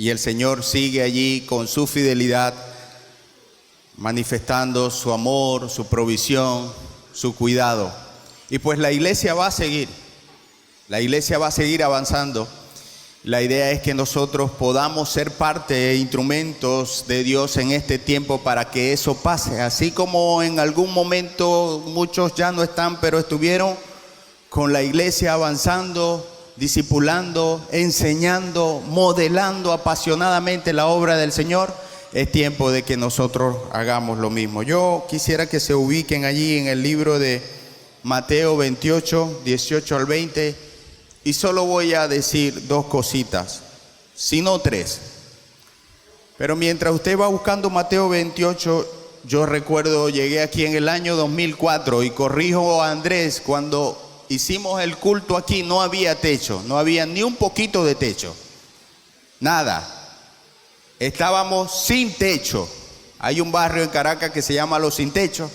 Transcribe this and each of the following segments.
y el Señor sigue allí con su fidelidad, manifestando su amor, su provisión, su cuidado. Y pues la iglesia va a seguir avanzando. La idea es que nosotros podamos ser parte, instrumentos de Dios en este tiempo para que eso pase. Así como en algún momento muchos ya no están, pero estuvieron con la iglesia avanzando, discipulando, enseñando, modelando apasionadamente la obra del Señor. Es tiempo de que nosotros hagamos lo mismo. Yo quisiera que se ubiquen allí en el libro de Mateo 28, 18 al 20. Y solo voy a decir dos cositas, si no tres. Pero mientras usted va buscando Mateo 28, yo recuerdo, llegué aquí en el año 2004 y corrijo a Andrés, cuando hicimos el culto aquí no había techo, no había ni un poquito de techo, nada. Estábamos sin techo. Hay un barrio en Caracas que se llama Los Sin Techo.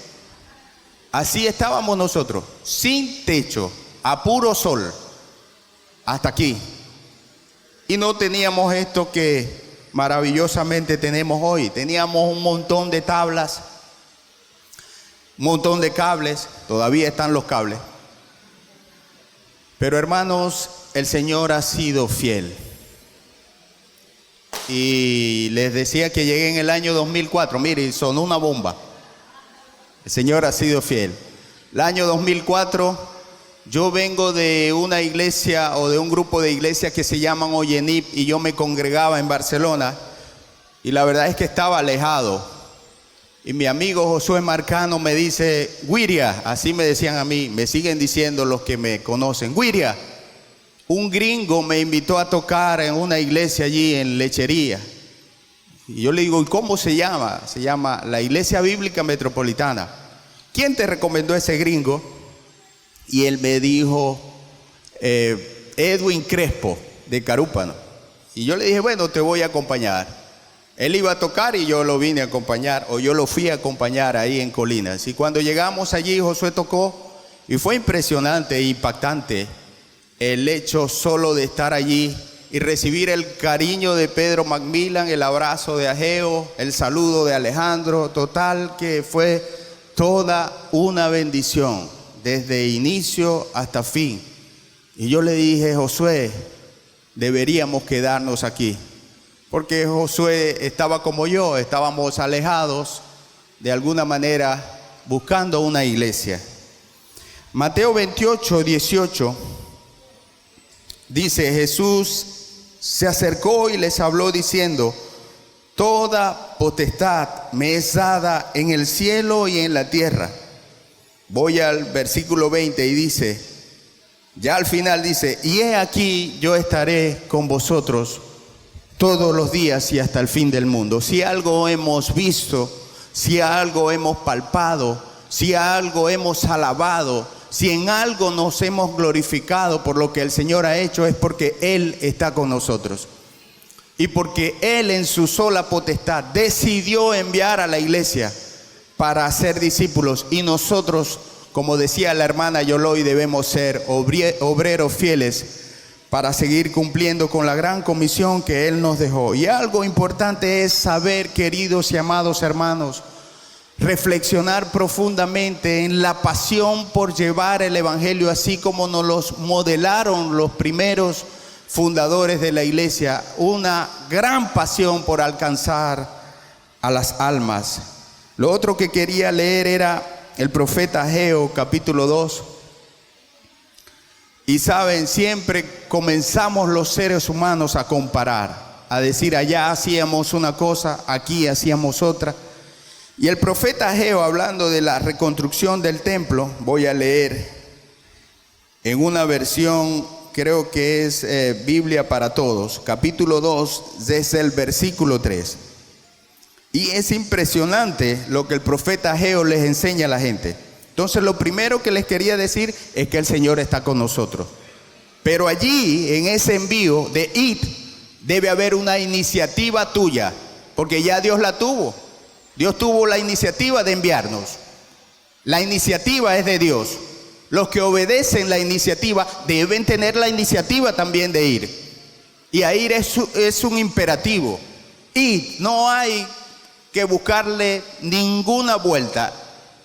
Así estábamos nosotros, sin techo, a puro sol. Hasta aquí. Y no teníamos esto que maravillosamente tenemos hoy. Teníamos un montón de tablas, un montón de cables. Todavía están los cables. Pero hermanos, el Señor ha sido fiel. Y les decía que llegué en el año 2004. Mire, sonó una bomba. El Señor ha sido fiel. El año 2004... yo vengo de una iglesia o de un grupo de iglesias que se llaman Oyenip y yo me congregaba en Barcelona y la verdad es que estaba alejado. Y mi amigo Josué Marcano me dice, Wiria, así me decían a mí, me siguen diciendo los que me conocen, Wiria, un gringo me invitó a tocar en una iglesia allí en Lechería. Y yo le digo, ¿y cómo se llama? Se llama la Iglesia Bíblica Metropolitana. ¿Quién te recomendó ese gringo? Y él me dijo, Edwin Crespo, de Carúpano. Y yo le dije, bueno, te voy a acompañar. Él iba a tocar y yo lo vine a acompañar, o yo lo fui a acompañar ahí en Colinas. Y cuando llegamos allí, Josué tocó, y fue impresionante e impactante el hecho solo de estar allí y recibir el cariño de Pedro Macmillan, el abrazo de Ageo, el saludo de Alejandro. Total que fue toda una bendición, desde inicio hasta fin. Y yo le dije, Josué, deberíamos quedarnos aquí. Porque Josué estaba como yo, estábamos alejados de alguna manera buscando una iglesia. Mateo 28, 18 dice, Jesús se acercó y les habló diciendo, toda potestad me es dada en el cielo y en la tierra. Voy al versículo 20 y dice, ya al final dice, y he aquí yo estaré con vosotros todos los días y hasta el fin del mundo. Si algo hemos visto, si algo hemos palpado, si algo hemos alabado, si en algo nos hemos glorificado por lo que el Señor ha hecho, es porque Él está con nosotros. Y porque Él en su sola potestad decidió enviar a la iglesia para hacer discípulos, y nosotros, como decía la hermana Yoloy, debemos ser obreros fieles para seguir cumpliendo con la gran comisión que Él nos dejó. Y algo importante es saber, queridos y amados hermanos, reflexionar profundamente en la pasión por llevar el evangelio, así como nos los modelaron los primeros fundadores de la iglesia, una gran pasión por alcanzar a las almas. Lo otro que quería leer era el profeta Ageo, capítulo 2. Y saben, siempre comenzamos los seres humanos a comparar, a decir, allá hacíamos una cosa, aquí hacíamos otra. Y el profeta Ageo, hablando de la reconstrucción del templo, voy a leer en una versión, creo que es Biblia para Todos, capítulo 2, desde el versículo 3. Y es impresionante lo que el profeta Ageo les enseña a la gente. Entonces, lo primero que les quería decir es que el Señor está con nosotros. Pero allí, en ese envío de id, debe haber una iniciativa tuya, porque ya Dios la tuvo. Dios tuvo la iniciativa de enviarnos. La iniciativa es de Dios. Los que obedecen la iniciativa deben tener la iniciativa también de ir. Y a ir es un imperativo. Y no hay que buscarle ninguna vuelta.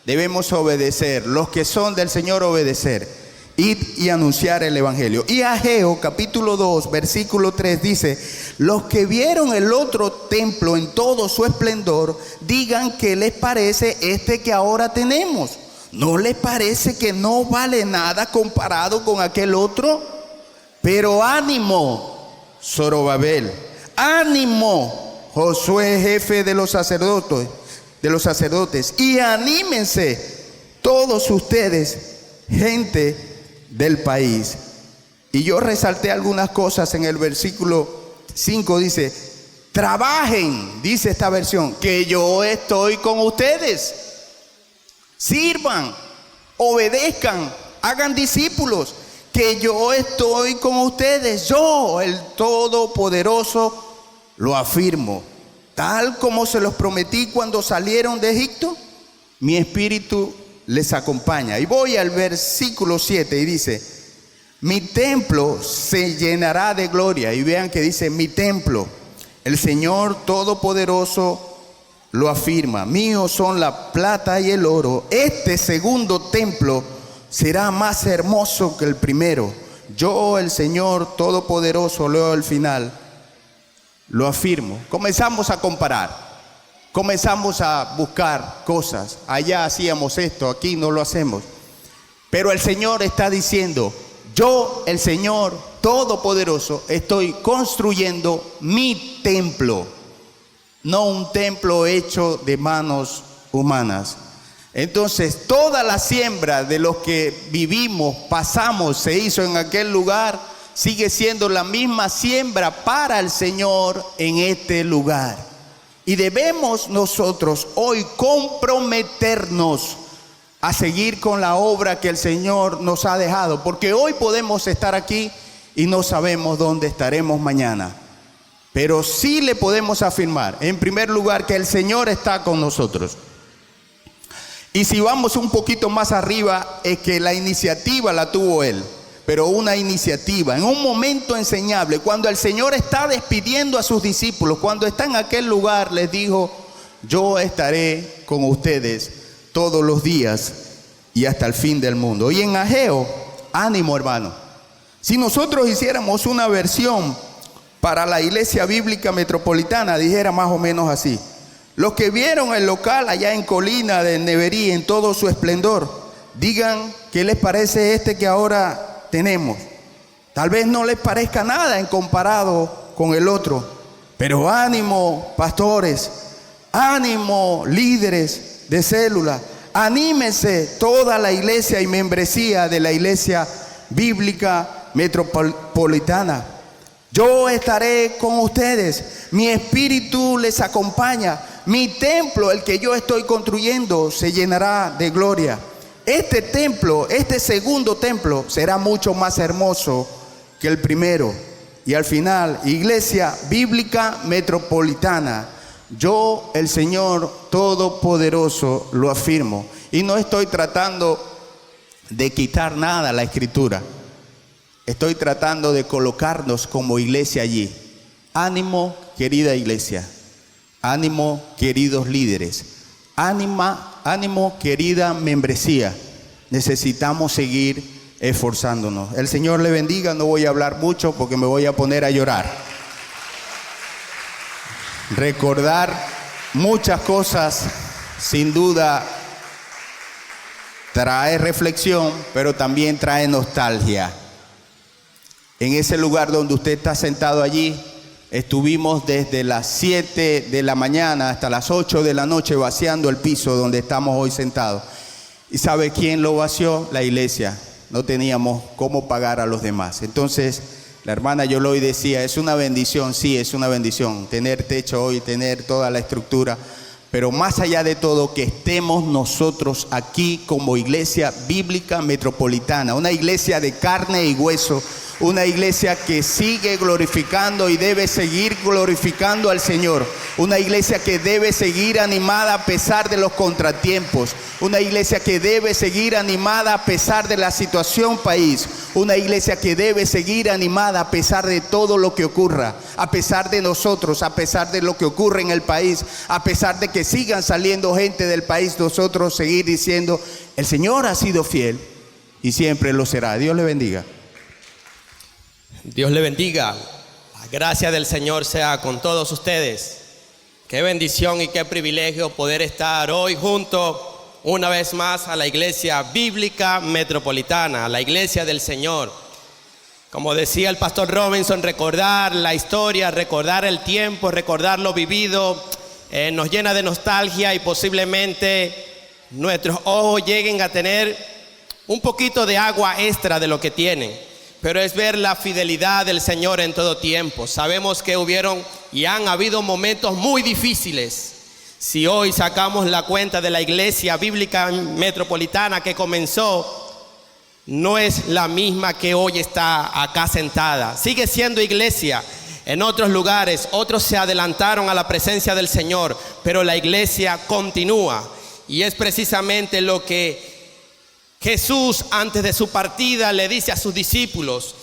Debemos obedecer. Los que son del Señor, obedecer. Id y anunciar el Evangelio. Y Ageo capítulo 2 versículo 3 dice: los que vieron el otro templo en todo su esplendor, digan qué les parece este que ahora tenemos. ¿No les parece que no vale nada comparado con aquel otro? Pero ánimo, Zorobabel, ánimo, Josué, jefe de los sacerdotes, y anímense todos ustedes, gente del país. Y yo resalté algunas cosas en el versículo 5, dice: trabajen, dice esta versión, que yo estoy con ustedes. Sirvan, obedezcan, hagan discípulos, que yo estoy con ustedes. Yo, el Todopoderoso, lo afirmo. Tal como se los prometí cuando salieron de Egipto, mi espíritu les acompaña. Y voy al versículo 7 y dice: mi templo se llenará de gloria. Y vean que dice mi templo. El Señor Todopoderoso lo afirma. Míos son la plata y el oro. Este segundo templo será más hermoso que el primero. Yo, el Señor Todopoderoso, leo el final, lo afirmo. Comenzamos a comparar. Comenzamos a buscar cosas. Allá hacíamos esto, aquí no lo hacemos. Pero el Señor está diciendo: yo, el Señor Todopoderoso, estoy construyendo mi templo. No un templo hecho de manos humanas. Entonces, toda la siembra de los que vivimos, pasamos, se hizo en aquel lugar, sigue siendo la misma siembra para el Señor en este lugar. Y debemos nosotros hoy comprometernos a seguir con la obra que el Señor nos ha dejado, porque hoy podemos estar aquí y no sabemos dónde estaremos mañana. Pero sí le podemos afirmar, en primer lugar, que el Señor está con nosotros. Y si vamos un poquito más arriba, es que la iniciativa la tuvo Él. Pero una iniciativa, en un momento enseñable, cuando el Señor está despidiendo a sus discípulos, cuando está en aquel lugar, les dijo: yo estaré con ustedes todos los días y hasta el fin del mundo. Y en Ageo, ánimo, hermano. Si nosotros hiciéramos una versión para la Iglesia Bíblica Metropolitana, dijera más o menos así: los que vieron el local allá en Colina de Neverí en todo su esplendor, digan qué les parece este que ahora tenemos. Tal vez no les parezca nada en comparado con el otro, pero ánimo, pastores, ánimo, líderes de célula, anímense toda la iglesia y membresía de la Iglesia Bíblica Metropolitana. Yo estaré con ustedes, mi espíritu les acompaña. Mi templo, el que yo estoy construyendo, se llenará de gloria. Este templo, este segundo templo, será mucho más hermoso que el primero. Y al final, Iglesia Bíblica Metropolitana, yo, el Señor Todopoderoso, lo afirmo. Y no estoy tratando de quitar nada a la Escritura. Estoy tratando de colocarnos como iglesia allí. Ánimo, querida iglesia. Ánimo, queridos líderes. Ánimo, querida membresía. Necesitamos seguir esforzándonos. El Señor le bendiga. No voy a hablar mucho porque me voy a poner a llorar. Recordar muchas cosas, sin duda, trae reflexión, pero también trae nostalgia. En ese lugar donde usted está sentado allí, estuvimos desde las 7 de la mañana hasta las 8 de la noche vaciando el piso donde estamos hoy sentados. ¿Y sabe quién lo vació? La iglesia. No teníamos cómo pagar a los demás. Entonces, la hermana Yoloy decía, es una bendición, sí, es una bendición tener techo hoy, tener toda la estructura. Pero más allá de todo, que estemos nosotros aquí como Iglesia Bíblica Metropolitana, una iglesia de carne y hueso, una iglesia que sigue glorificando y debe seguir glorificando al Señor, una iglesia que debe seguir animada a pesar de los contratiempos, una iglesia que debe seguir animada a pesar de la situación país, una iglesia que debe seguir animada a pesar de todo lo que ocurra, a pesar de nosotros, a pesar de lo que ocurre en el país, a pesar de que sigan saliendo gente del país, nosotros seguir diciendo: el Señor ha sido fiel y siempre lo será. Dios le bendiga. Dios le bendiga. La gracia del Señor sea con todos ustedes. Qué bendición y qué privilegio poder estar hoy junto una vez más a la Iglesia Bíblica Metropolitana, a la Iglesia del Señor. Como decía el pastor Robinson, recordar la historia, recordar el tiempo, recordar lo vivido, nos llena de nostalgia y posiblemente nuestros ojos lleguen a tener un poquito de agua extra de lo que tienen. Pero es ver la fidelidad del Señor en todo tiempo. Sabemos que hubieron y han habido momentos muy difíciles. Si hoy sacamos la cuenta de la Iglesia Bíblica Metropolitana que comenzó, no es la misma que hoy está acá sentada. Sigue siendo iglesia. En otros lugares, otros se adelantaron a la presencia del Señor, pero la iglesia continúa. Y es precisamente lo que Jesús, antes de su partida, le dice a sus discípulos: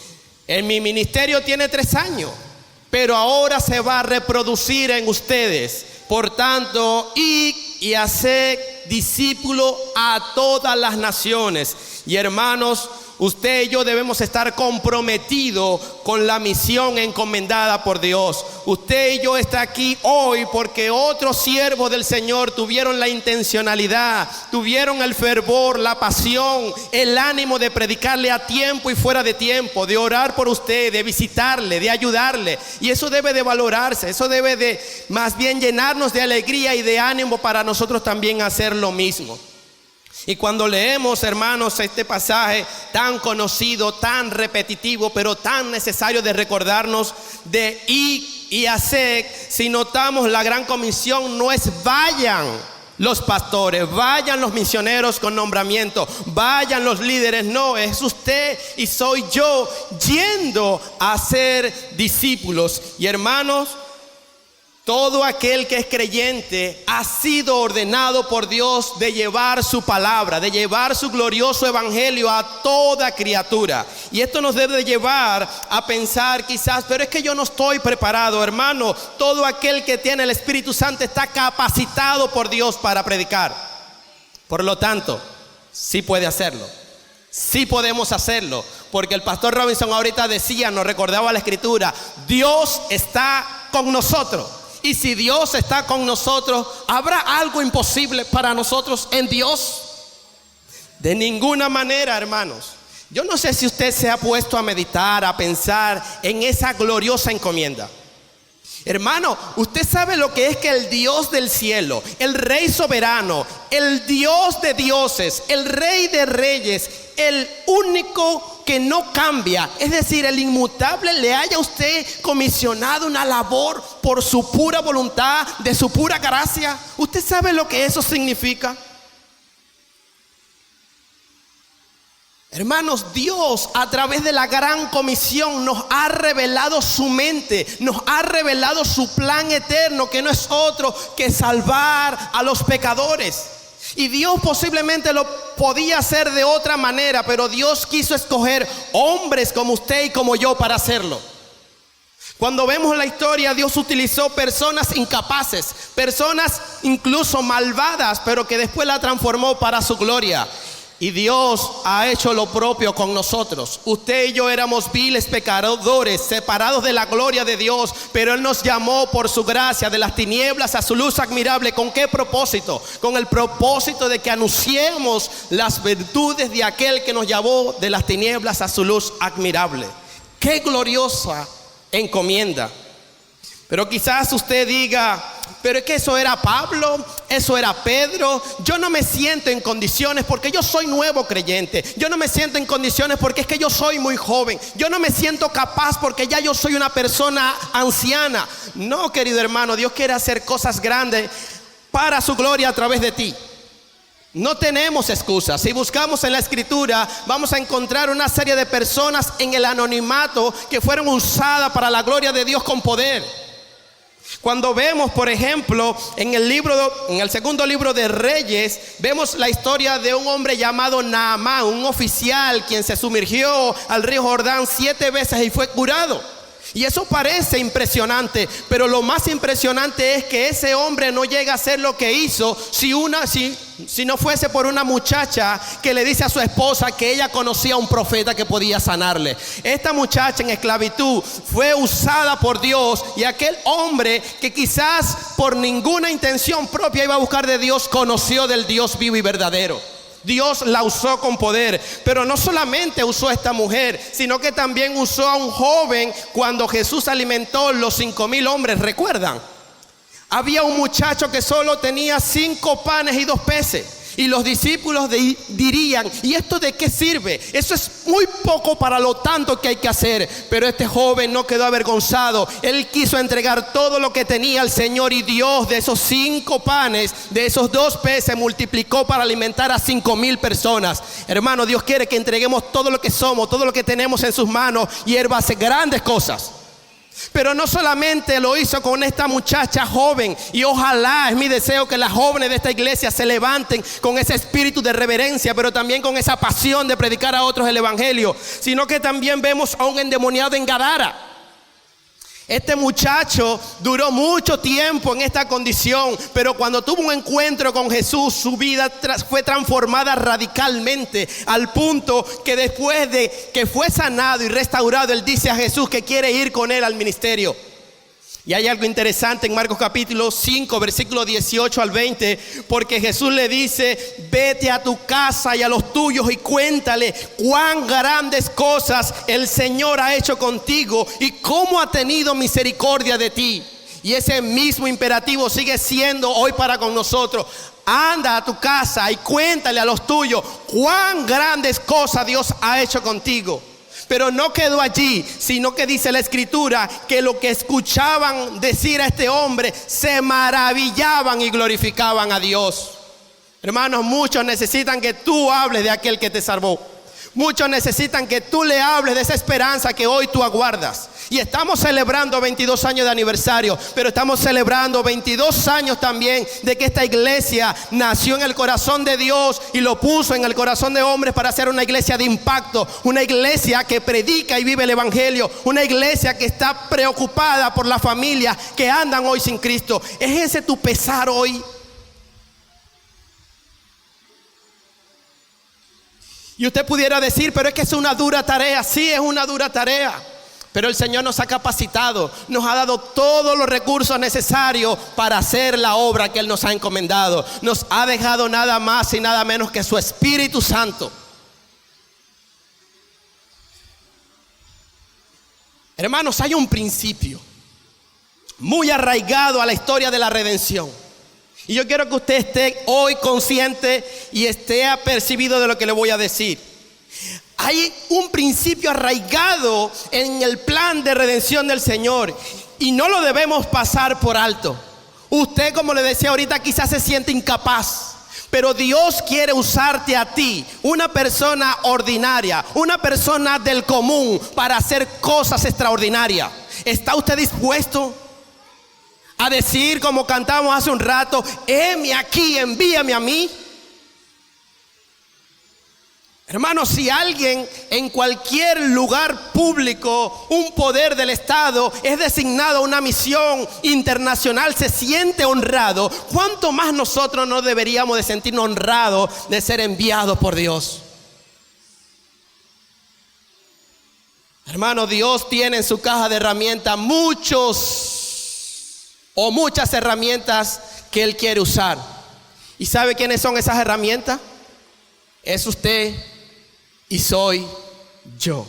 en mi ministerio tiene 3 años, pero ahora se va a reproducir en ustedes. Por tanto, id y haced discípulos a todas las naciones. Y hermanos, usted y yo debemos estar comprometidos con la misión encomendada por Dios. Usted y yo está aquí hoy porque otros siervos del Señor tuvieron la intencionalidad, tuvieron el fervor, la pasión, el ánimo de predicarle a tiempo y fuera de tiempo, de orar por usted, de visitarle, de ayudarle. Y eso debe de valorarse, eso debe de más bien llenarnos de alegría y de ánimo para nosotros también hacer lo mismo. Y cuando leemos, hermanos, este pasaje tan conocido, tan repetitivo, pero tan necesario de recordarnos de ir y hacer, si notamos la gran comisión no es vayan los pastores, vayan los misioneros con nombramiento, vayan los líderes, no, es usted y soy yo yendo a ser discípulos. Y hermanos, todo aquel que es creyente ha sido ordenado por Dios de llevar su palabra, de llevar su glorioso evangelio a toda criatura. Y esto nos debe llevar a pensar quizás, pero es que yo no estoy preparado, hermano. Todo aquel que tiene el Espíritu Santo está capacitado por Dios para predicar. Por lo tanto, sí puede hacerlo. Sí podemos hacerlo, porque el pastor Robinson ahorita decía, nos recordaba la escritura, Dios está con nosotros. Y si Dios está con nosotros, ¿habrá algo imposible para nosotros en Dios? De ninguna manera, hermanos. Yo no sé si usted se ha puesto a meditar, a pensar en esa gloriosa encomienda. Hermano, usted sabe lo que es que el Dios del cielo, el Rey soberano, el Dios de dioses, el Rey de reyes, el único que no cambia, es decir, el inmutable, le haya usted comisionado una labor por su pura voluntad, de su pura gracia. ¿Usted sabe lo que eso significa? Hermanos, Dios a través de la gran comisión nos ha revelado su mente, nos ha revelado su plan eterno, que no es otro que salvar a los pecadores. Y Dios posiblemente lo podía hacer de otra manera, pero Dios quiso escoger hombres como usted y como yo para hacerlo. Cuando vemos la historia, Dios utilizó personas incapaces, personas incluso malvadas, pero que después la transformó para su gloria. Y Dios ha hecho lo propio con nosotros. Usted y yo éramos viles pecadores, separados de la gloria de Dios, pero Él nos llamó por su gracia de las tinieblas a su luz admirable. ¿Con qué propósito? Con el propósito de que anunciemos las virtudes de aquel que nos llamó de las tinieblas a su luz admirable. ¡Qué gloriosa encomienda! Pero quizás usted diga, pero es que eso era Pablo, eso era Pedro. Yo no me siento en condiciones porque yo soy nuevo creyente. Yo no me siento en condiciones porque es que yo soy muy joven. Yo no me siento capaz porque ya yo soy una persona anciana. No, querido hermano, Dios quiere hacer cosas grandes para su gloria a través de ti. No tenemos excusas. Si buscamos en la Escritura, vamos a encontrar una serie de personas en el anonimato que fueron usadas para la gloria de Dios con poder. Cuando vemos, por ejemplo, en el segundo libro de Reyes, vemos la historia de un hombre llamado Naamán, un oficial quien se sumergió al río Jordán 7 veces y fue curado. Y eso parece impresionante, pero lo más impresionante es que ese hombre no llega a hacer lo que hizo si no fuese por una muchacha que le dice a su esposa que ella conocía a un profeta que podía sanarle. Esta muchacha en esclavitud fue usada por Dios, y aquel hombre que quizás por ninguna intención propia iba a buscar de Dios, conoció del Dios vivo y verdadero. Dios la usó con poder, pero no solamente usó a esta mujer, sino que también usó a un joven cuando Jesús alimentó los 5,000 hombres. ¿Recuerdan? Había un muchacho que solo tenía 5 panes y 2 peces. Y los discípulos dirían: ¿y esto de qué sirve? Eso es muy poco para lo tanto que hay que hacer. Pero este joven no quedó avergonzado. Él quiso entregar todo lo que tenía al Señor, y Dios de esos 5 panes, de esos 2 peces, multiplicó para alimentar a 5,000 personas. Hermano, Dios quiere que entreguemos todo lo que somos, todo lo que tenemos en sus manos, y Él va a hacer grandes cosas. Pero no solamente lo hizo con esta muchacha joven, y ojalá, es mi deseo que las jóvenes de esta iglesia se levanten con ese espíritu de reverencia, pero también con esa pasión de predicar a otros el evangelio, sino que también vemos a un endemoniado en Gadara. Este muchacho duró mucho tiempo en esta condición, pero cuando tuvo un encuentro con Jesús, su vida fue transformada radicalmente, al punto que después de que fue sanado y restaurado, él dice a Jesús que quiere ir con él al ministerio. Y hay algo interesante en Marcos capítulo 5, versículo 18 al 20, porque Jesús le dice: vete a tu casa y a los tuyos y cuéntale cuán grandes cosas el Señor ha hecho contigo y cómo ha tenido misericordia de ti. Y ese mismo imperativo sigue siendo hoy para con nosotros. Anda a tu casa y cuéntale a los tuyos cuán grandes cosas Dios ha hecho contigo. Pero no quedó allí, sino que dice la Escritura que lo que escuchaban decir a este hombre, se maravillaban y glorificaban a Dios. Hermanos, muchos necesitan que tú hables de aquel que te salvó. Muchos necesitan que tú le hables de esa esperanza que hoy tú aguardas. Y estamos celebrando 22 años de aniversario, pero estamos celebrando 22 años también de que esta iglesia nació en el corazón de Dios y lo puso en el corazón de hombres para ser una iglesia de impacto, una iglesia que predica y vive el evangelio, una iglesia que está preocupada por las familias que andan hoy sin Cristo. ¿Es ese tu pesar hoy? Y usted pudiera decir: pero es que es una dura tarea. Sí, es una dura tarea, pero el Señor nos ha capacitado, nos ha dado todos los recursos necesarios para hacer la obra que Él nos ha encomendado. Nos ha dejado nada más y nada menos que su Espíritu Santo. Hermanos, hay un principio muy arraigado a la historia de la redención. Y yo quiero que usted esté hoy consciente y esté apercibido de lo que le voy a decir. Hay un principio arraigado en el plan de redención del Señor, y no lo debemos pasar por alto. Usted, como le decía ahorita, quizás se siente incapaz, pero Dios quiere usarte a ti, una persona ordinaria, una persona del común, para hacer cosas extraordinarias. ¿Está usted dispuesto a decir, como cantamos hace un rato: heme aquí, envíame a mí? Hermanos, si alguien en cualquier lugar público, un poder del Estado, es designado a una misión internacional, se siente honrado, ¿cuánto más nosotros no deberíamos de sentirnos honrados de ser enviados por Dios? Hermanos, Dios tiene en su caja de herramientas muchas herramientas que Él quiere usar. ¿Y sabe quiénes son esas herramientas? Es usted y soy yo.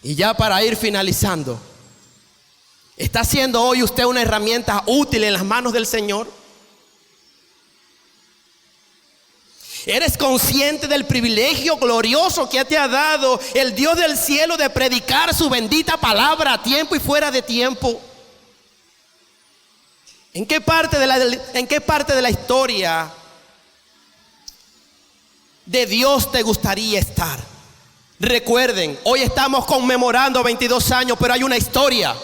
Y ya para ir finalizando, ¿está siendo hoy usted una herramienta útil en las manos del Señor? ¿Eres consciente del privilegio glorioso que te ha dado el Dios del cielo de predicar su bendita palabra a tiempo y fuera de tiempo? ¿En qué parte de la historia de Dios te gustaría estar? Recuerden, hoy estamos conmemorando 22 años, pero hay una historia.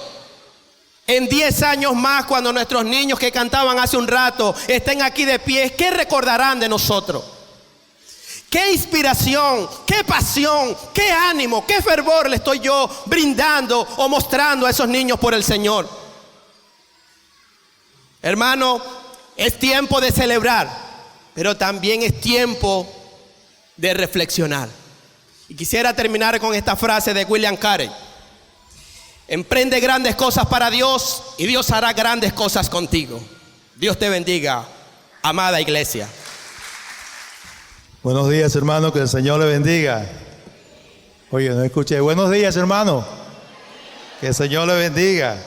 En 10 años más, cuando nuestros niños que cantaban hace un rato estén aquí de pie, ¿qué recordarán de nosotros? ¿Qué inspiración, qué pasión, qué ánimo, qué fervor le estoy yo brindando o mostrando a esos niños por el Señor? Hermano, es tiempo de celebrar, pero también es tiempo de reflexionar. Y quisiera terminar con esta frase de William Carey: emprende grandes cosas para Dios y Dios hará grandes cosas contigo. Dios te bendiga, amada iglesia. Buenos días, hermano, que el Señor le bendiga. Oye, no escuché. Buenos días, hermano. Que el Señor le bendiga.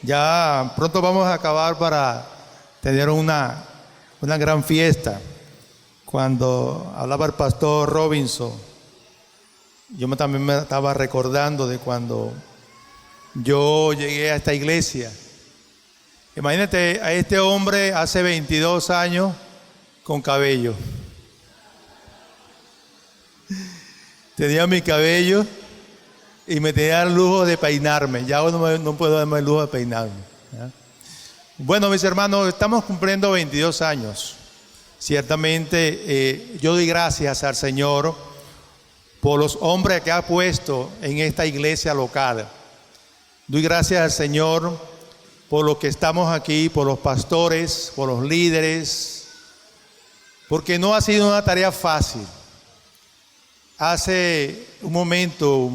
Ya pronto vamos a acabar para tener una gran fiesta. Cuando hablaba el pastor Robinson, yo también me estaba recordando de cuando yo llegué a esta iglesia. Imagínate a este hombre hace 22 años con cabello. Tenía mi cabello y me tenía el lujo de peinarme. Ya no puedo darme el lujo de peinarme, ¿ya? Bueno, mis hermanos, estamos cumpliendo 22 años. Ciertamente yo doy gracias al Señor por los hombres que ha puesto en esta iglesia local. Doy gracias al Señor por los que estamos aquí, por los pastores, por los líderes, porque no ha sido una tarea fácil. Hace un momento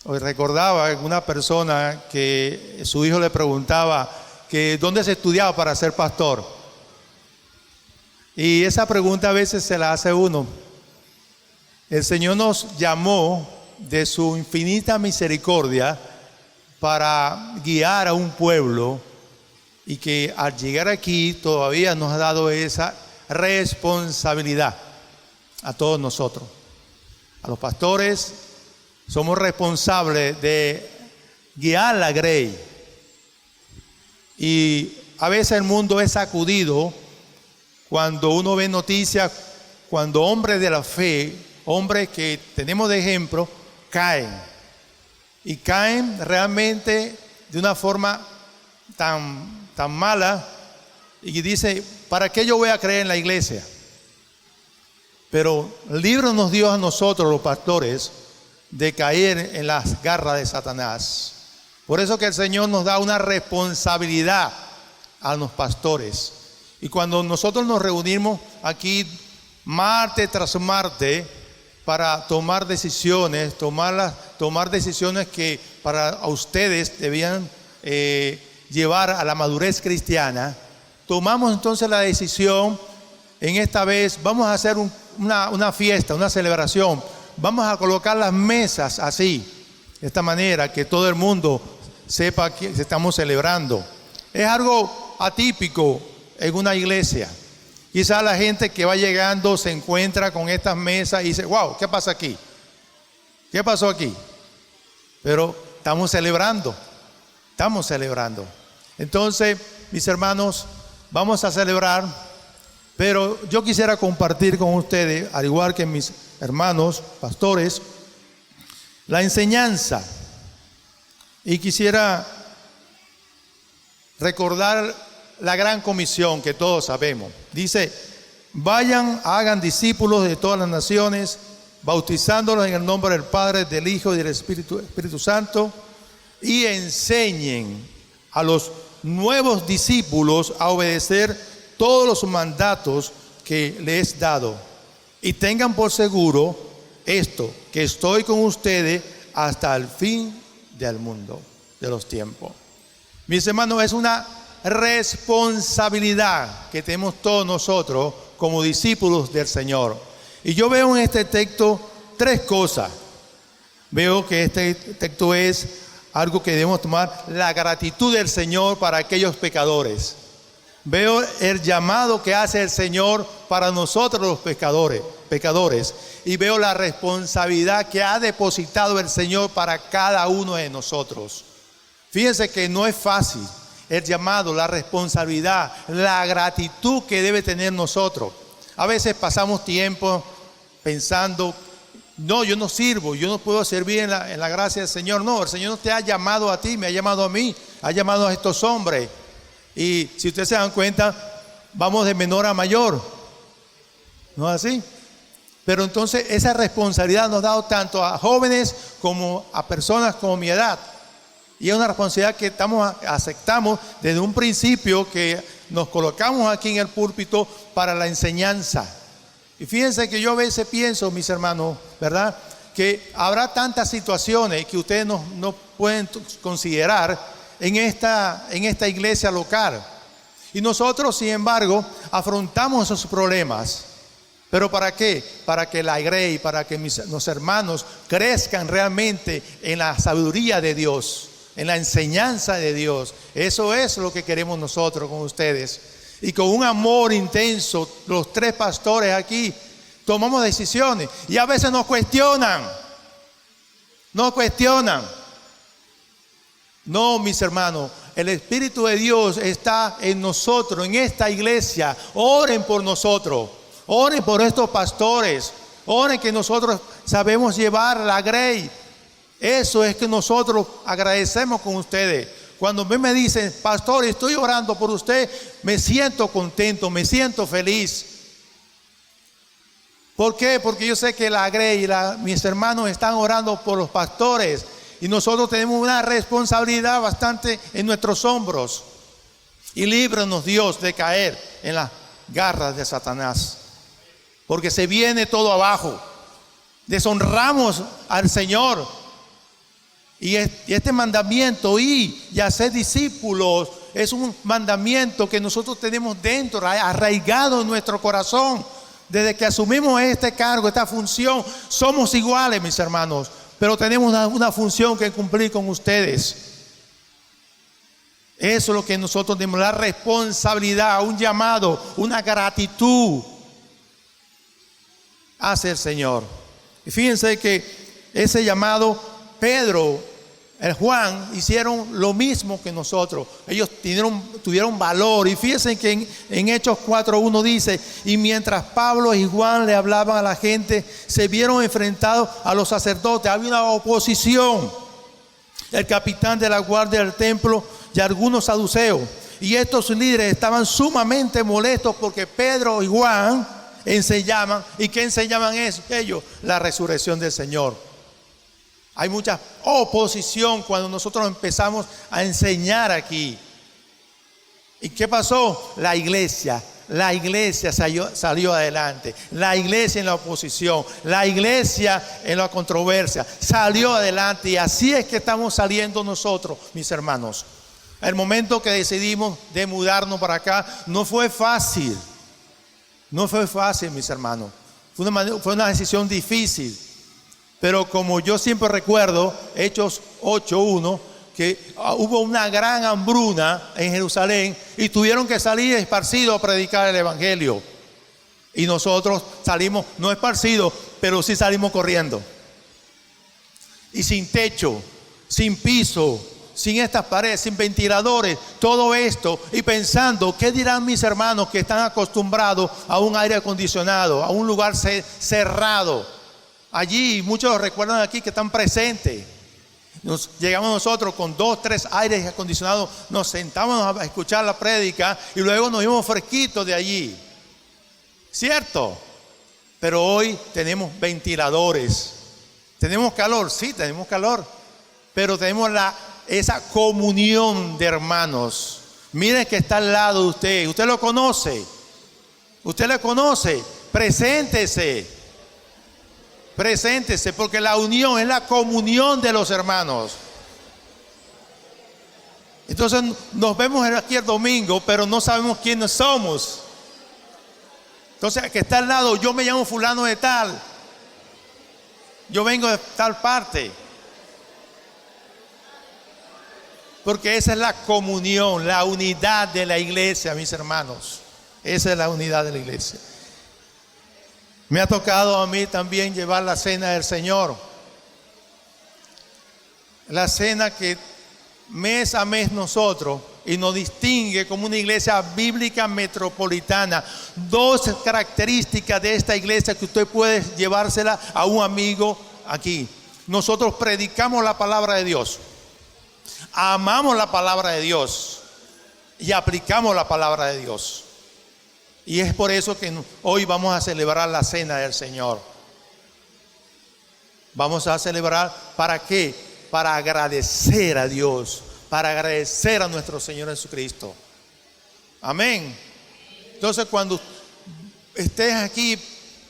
recordaba una persona que su hijo le preguntaba que dónde se estudiaba para ser pastor. Y esa pregunta a veces se la hace uno. El Señor nos llamó de su infinita misericordia para guiar a un pueblo, y que al llegar aquí todavía nos ha dado esa responsabilidad a todos nosotros. A los pastores somos responsables de guiar la grey. Y a veces el mundo es sacudido cuando uno ve noticias, cuando hombres de la fe, hombres que tenemos de ejemplo, caen. Y caen realmente de una forma tan mala, y dice, ¿para qué yo voy a creer en la iglesia? Pero líbranos Dios a nosotros los pastores de caer en las garras de Satanás. Por eso que el Señor nos da una responsabilidad a los pastores. Y cuando nosotros nos reunimos aquí martes tras martes para tomar decisiones, tomar decisiones que para ustedes debían llevar a la madurez cristiana, tomamos entonces la decisión. En esta vez vamos a hacer una fiesta, una celebración. Vamos a colocar las mesas así, de esta manera, que todo el mundo sepa que estamos celebrando. Es algo atípico en una iglesia. Quizás la gente que va llegando se encuentra con estas mesas y dice, wow, ¿qué pasa aquí? ¿Qué pasó aquí? Pero estamos celebrando. Entonces, mis hermanos, vamos a celebrar, pero yo quisiera compartir con ustedes, al igual que mis hermanos pastores, la enseñanza. Y quisiera recordar la gran comisión que todos sabemos. Dice, vayan, hagan discípulos de todas las naciones, bautizándolos en el nombre del Padre, del Hijo y del Espíritu Santo, y enseñen a los nuevos discípulos a obedecer todos los mandatos que les he dado. Y tengan por seguro esto, que estoy con ustedes hasta el fin del mundo, de los tiempos. Mis hermanos, es una responsabilidad que tenemos todos nosotros como discípulos del Señor. Y yo veo en este texto tres cosas. Veo que este texto es algo que debemos tomar, la gratitud del Señor para aquellos pecadores. Veo el llamado que hace el Señor para nosotros los pecadores, y veo la responsabilidad que ha depositado el Señor para cada uno de nosotros. Fíjense que no es fácil el llamado, la responsabilidad, la gratitud que debe tener nosotros. A veces pasamos tiempo pensando, no, yo no sirvo, yo no puedo servir en la gracia del Señor. No, el Señor no te ha llamado a ti, me ha llamado a mí, ha llamado a estos hombres. Y si ustedes se dan cuenta, vamos de menor a mayor, ¿no es así? Pero entonces esa responsabilidad nos ha dado tanto a jóvenes como a personas como mi edad. Y es una responsabilidad que aceptamos desde un principio, que nos colocamos aquí en el púlpito para la enseñanza. Y fíjense que yo a veces pienso, mis hermanos, ¿verdad?, que habrá tantas situaciones que ustedes no pueden considerar en esta iglesia local. Y nosotros, sin embargo, afrontamos esos problemas. ¿Pero para qué? Para que la Grey, para que los hermanos crezcan realmente en la sabiduría de Dios, en la enseñanza de Dios. Eso es lo que queremos nosotros con ustedes. Y con un amor intenso, los tres pastores aquí tomamos decisiones. Y a veces nos cuestionan. No, mis hermanos, el Espíritu de Dios está en nosotros, en esta iglesia. Oren por nosotros. Oren por estos pastores. Oren que nosotros sabemos llevar la Grey. Eso es que nosotros agradecemos con ustedes. Cuando me dicen, pastor, estoy orando por usted, me siento contento, me siento feliz. ¿Por qué? Porque yo sé que la Grey y mis hermanos están orando por los pastores. Y nosotros tenemos una responsabilidad bastante en nuestros hombros. Y líbranos, Dios, de caer en las garras de Satanás. Porque se viene todo abajo. Deshonramos al Señor. Y este mandamiento, y hacer discípulos, es un mandamiento que nosotros tenemos dentro, arraigado en nuestro corazón. Desde que asumimos este cargo, esta función, somos iguales, mis hermanos, pero tenemos una función que cumplir con ustedes. Eso es lo que nosotros tenemos, la responsabilidad, un llamado, una gratitud hacia el Señor. Y fíjense que ese llamado, Pedro, el Juan, hicieron lo mismo que nosotros. Ellos tuvieron valor. Y fíjense que en Hechos 4:1 dice, y mientras Pablo y Juan le hablaban a la gente, se vieron enfrentados a los sacerdotes. Había una oposición. El capitán de la guardia del templo y algunos saduceos. Y estos líderes estaban sumamente molestos porque Pedro y Juan enseñaban. ¿Y qué enseñaban ellos? La resurrección del Señor. Hay mucha oposición cuando nosotros empezamos a enseñar aquí. ¿Y qué pasó? La iglesia salió adelante. La iglesia en la oposición, la iglesia en la controversia salió adelante. Y así es que estamos saliendo nosotros, mis hermanos. El momento que decidimos de mudarnos para acá no fue fácil. No fue fácil, mis hermanos. Fue una decisión difícil. Pero como yo siempre recuerdo, Hechos 8:1, que hubo una gran hambruna en Jerusalén y tuvieron que salir esparcidos a predicar el evangelio. Y nosotros salimos, no esparcidos, pero sí salimos corriendo. Y sin techo, sin piso, sin estas paredes, sin ventiladores, todo esto. Y pensando, ¿qué dirán mis hermanos que están acostumbrados a un aire acondicionado, a un lugar cerrado? Allí, muchos recuerdan aquí que están presentes. Llegamos nosotros con 2, 3 aires acondicionados, nos sentamos a escuchar la prédica y luego nos íbamos fresquitos de allí. ¿Cierto? Pero hoy tenemos ventiladores. ¿Tenemos calor? Sí, tenemos calor. Pero tenemos esa comunión de hermanos. Miren que está al lado de usted. Usted lo conoce. Usted lo conoce. Preséntese. Preséntese, porque la unión es la comunión de los hermanos. Entonces nos vemos aquí el domingo, pero no sabemos quiénes somos. Entonces, que está al lado, yo me llamo fulano de tal, yo vengo de tal parte. Porque esa es la comunión, la unidad de la iglesia, mis hermanos. Esa es la unidad de la iglesia. Me ha tocado a mí también llevar la cena del Señor. La cena que mes a mes nosotros y nos distingue como una iglesia bíblica metropolitana. Dos características de esta iglesia que usted puede llevársela a un amigo aquí. Nosotros predicamos la palabra de Dios, amamos la palabra de Dios y aplicamos la palabra de Dios. Y es por eso que hoy vamos a celebrar la cena del Señor. Vamos a celebrar, ¿para qué? Para agradecer a Dios, para agradecer a nuestro Señor Jesucristo. Amén. Entonces, cuando estés aquí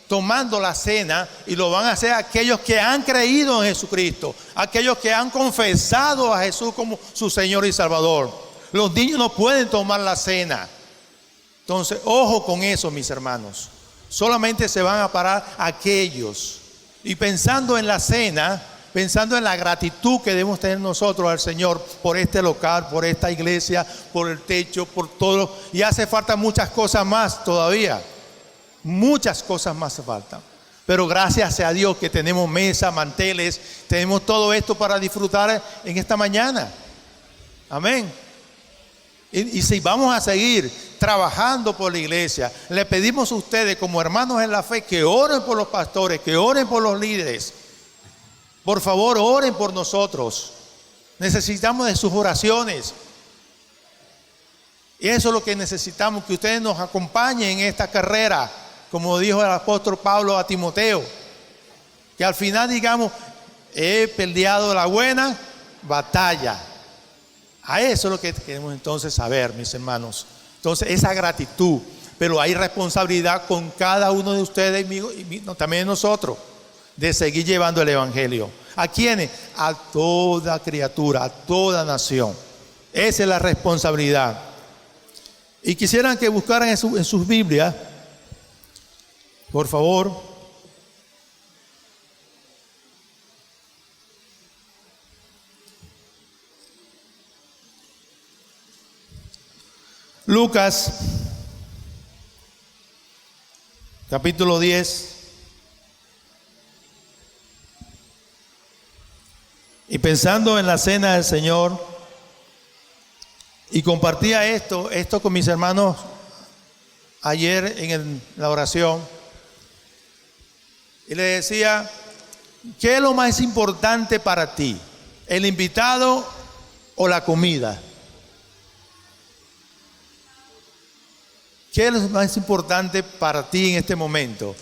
tomando la cena, y lo van a hacer aquellos que han creído en Jesucristo, aquellos que han confesado a Jesús como su Señor y Salvador. Los niños no pueden tomar la cena. Entonces, ojo con eso, mis hermanos. Solamente se van a parar aquellos. Y pensando en la cena, pensando en la gratitud que debemos tener nosotros al Señor por este local, por esta iglesia, por el techo, por todo. Y hace falta muchas cosas más todavía. Muchas cosas más faltan. Pero gracias a Dios que tenemos mesa, manteles, tenemos todo esto para disfrutar en esta mañana. Amén. Y si vamos a seguir trabajando por la iglesia, le pedimos a ustedes como hermanos en la fe que oren por los pastores, que oren por los líderes. Por favor, oren por nosotros. Necesitamos de sus oraciones. Y eso es lo que necesitamos, que ustedes nos acompañen en esta carrera, como dijo el apóstol Pablo a Timoteo. Que al final digamos, he peleado la buena batalla. A eso es lo que queremos entonces saber, mis hermanos. Entonces, esa gratitud, pero hay responsabilidad con cada uno de ustedes y también nosotros, de seguir llevando el evangelio. ¿A quiénes? A toda criatura, a toda nación. Esa es la responsabilidad. Y quisieran que buscaran en sus Biblias, por favor. Lucas, capítulo 10. Y pensando en la cena del Señor, y compartía esto con mis hermanos ayer en la oración, y le decía, ¿qué es lo más importante para ti? ¿El invitado o la comida? ¿Qué es lo más importante para ti en este momento?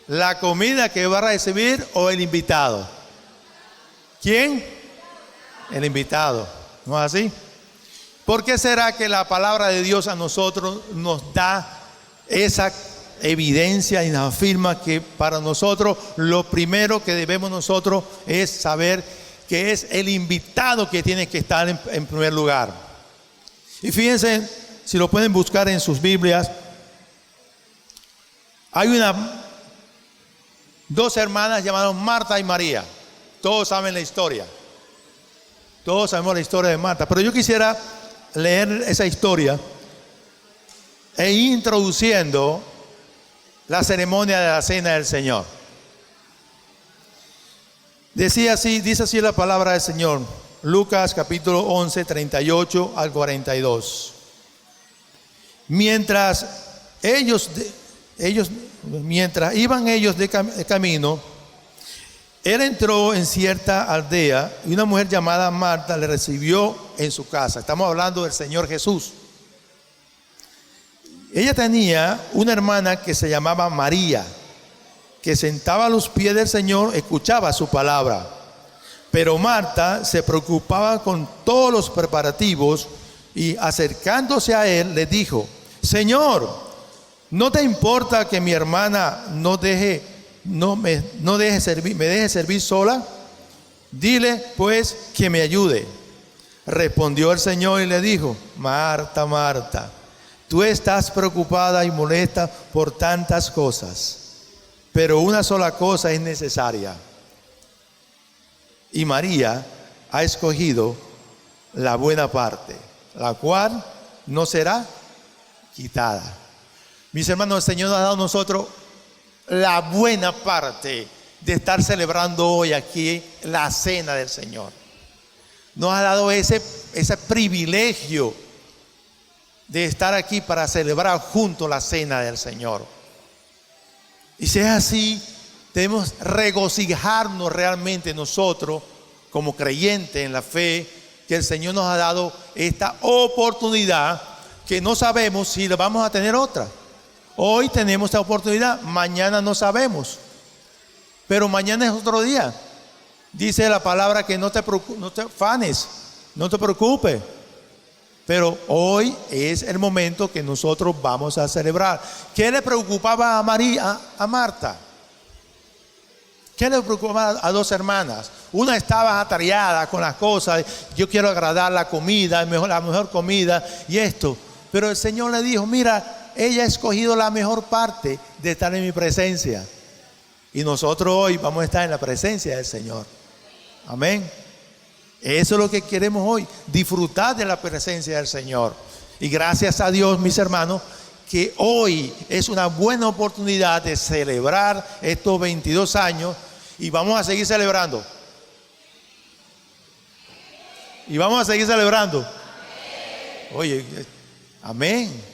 ¿La comida que vas a recibir o el invitado? ¿Quién? El invitado. ¿No es así? ¿Por qué será que la palabra de Dios a nosotros nos da esa evidencia y nos afirma que para nosotros lo primero que debemos nosotros es saber que es el invitado que tiene que estar en primer lugar? Y fíjense, si lo pueden buscar en sus Biblias, hay dos hermanas llamadas Marta y María. Todos saben la historia. Todos sabemos la historia de Marta. Pero yo quisiera leer esa historia e introduciendo la ceremonia de la cena del Señor. Dice así la palabra del Señor. Lucas capítulo 11, 38 al 42. Mientras iban ellos de camino, él entró en cierta aldea y una mujer llamada Marta le recibió en su casa. Estamos hablando del Señor Jesús. Ella tenía una hermana que se llamaba María, que sentaba a los pies del Señor, escuchaba su palabra. Pero Marta se preocupaba con todos los preparativos y acercándose a él le dijo, Señor, ¿no te importa que mi hermana me deje servir sola? Dile pues que me ayude. Respondió el Señor y le dijo, Marta, Marta, tú estás preocupada y molesta por tantas cosas, pero una sola cosa es necesaria. Y María ha escogido la buena parte, la cual no será quitada. Mis hermanos, el Señor nos ha dado a nosotros la buena parte de estar celebrando hoy aquí la cena del Señor. nos ha dado ese privilegio de estar aquí para celebrar junto la cena del Señor. Y si es así, debemos regocijarnos realmente nosotros como creyentes en la fe, que el Señor nos ha dado esta oportunidad que no sabemos si la vamos a tener otra. Hoy tenemos esta oportunidad, mañana no sabemos, pero mañana es otro día. Dice la palabra que no te afanes, no te preocupes. Pero hoy es el momento que nosotros vamos a celebrar. ¿Qué le preocupaba a Marta? ¿Qué le preocupaba a dos hermanas? Una estaba atareada con las cosas. Yo quiero agradar la comida, la mejor comida y esto. Pero el Señor le dijo, mira, ella ha escogido la mejor parte de estar en mi presencia. Y nosotros hoy vamos a estar en la presencia del Señor. Amén. Eso es lo que queremos hoy, disfrutar de la presencia del Señor. Y gracias a Dios, mis hermanos, que hoy es una buena oportunidad de celebrar estos 22 años y vamos a seguir celebrando. Y vamos a seguir celebrando. Oye, amén.